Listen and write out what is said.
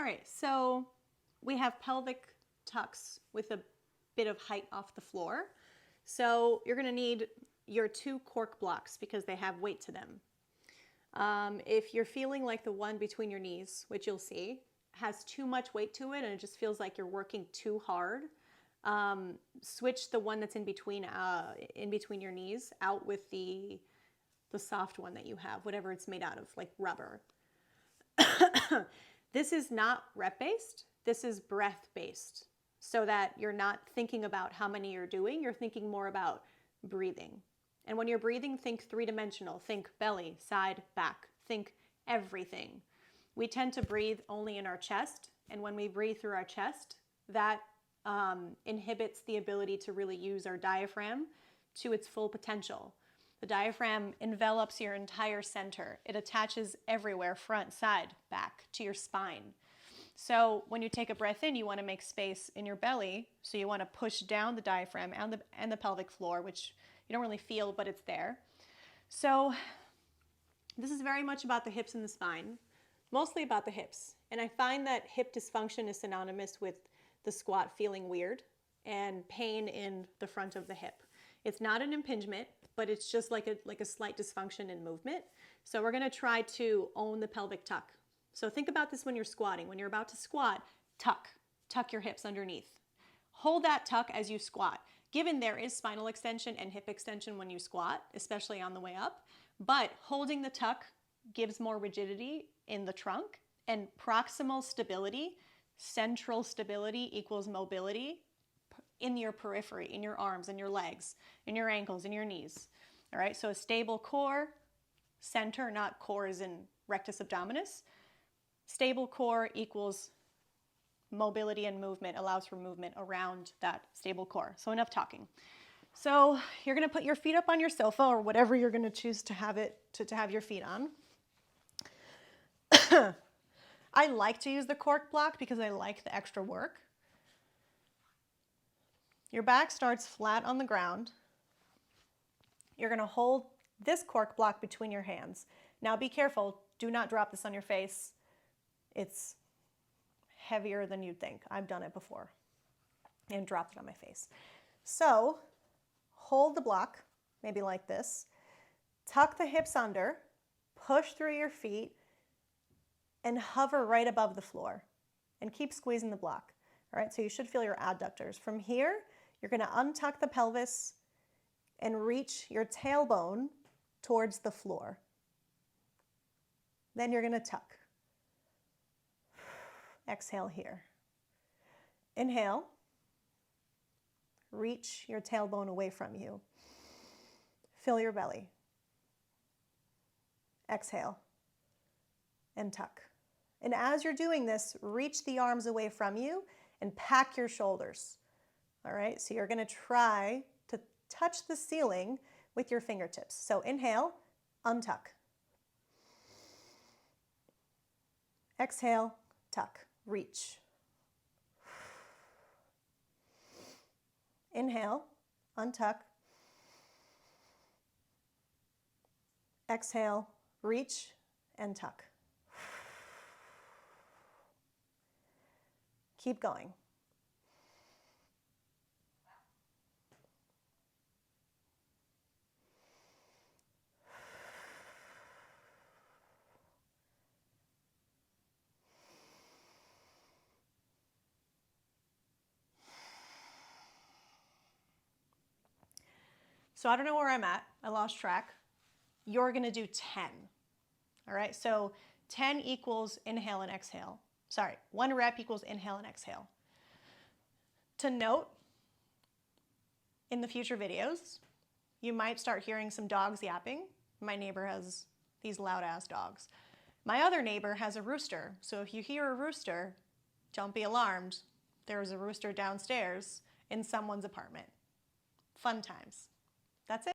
right, so we have pelvic tucks with a bit of height off the floor. So you're going to need your 2 cork blocks because they have weight to them. If you're feeling like the one between your knees, which you'll see, has too much weight to it and it just feels like you're working too hard, switch the one that's in between your knees out with the soft one that you have, whatever it's made out of, like rubber. This is not rep-based, this is breath-based, so that you're not thinking about how many you're doing, you're thinking more about breathing. And when you're breathing, think 3-dimensional, think belly, side, back, think everything. We tend to breathe only in our chest, and when we breathe through our chest, that inhibits the ability to really use our diaphragm to its full potential. The diaphragm envelops your entire center. It attaches everywhere, front, side, back, to your spine. So when you take a breath in, you want to make space in your belly. So you want to push down the diaphragm and the pelvic floor, which you don't really feel, but it's there. So this is very much about the hips and the spine, mostly about the hips. And I find that hip dysfunction is synonymous with the squat feeling weird and pain in the front of the hip. It's not an impingement, but it's just like a slight dysfunction in movement. So we're going to try to own the pelvic tuck. So think about this when you're squatting. When you're about to squat, tuck your hips underneath. Hold that tuck as you squat. Given there is spinal extension and hip extension when you squat, especially on the way up, but holding the tuck gives more rigidity in the trunk, and proximal stability, central stability equals mobility in your periphery, in your arms, in your legs, in your ankles, in your knees. All right, so a stable core, center, not core as in rectus abdominis. Stable core equals mobility and movement, allows for movement around that stable core. So enough talking. So you're going to put your feet up on your sofa or whatever you're going to choose to have your feet on. I like to use the cork block because I like the extra work. Your back starts flat on the ground. You're going to hold this cork block between your hands. Now be careful, do not drop this on your face. It's heavier than you'd think. I've done it before and dropped it on my face. So hold the block, maybe like this. Tuck the hips under, push through your feet, and hover right above the floor. And keep squeezing the block. All right, so you should feel your adductors. From here, you're going to untuck the pelvis and reach your tailbone towards the floor. Then you're going to tuck. Exhale here. Inhale. Reach your tailbone away from you. Fill your belly. Exhale and tuck. And as you're doing this, reach the arms away from you and pack your shoulders. All right, so you're going to try to touch the ceiling with your fingertips. So inhale, untuck. Exhale, tuck, reach. Inhale, untuck. Exhale, reach and tuck. Keep going. So I don't know where I'm at. I lost track. You're going to do 10. All right, so 10 equals inhale and exhale. Sorry, 1 rep equals inhale and exhale. To note, in the future videos, you might start hearing some dogs yapping. My neighbor has these loud-ass dogs. My other neighbor has a rooster, so if you hear a rooster, don't be alarmed. There is a rooster downstairs in someone's apartment. Fun times. That's it.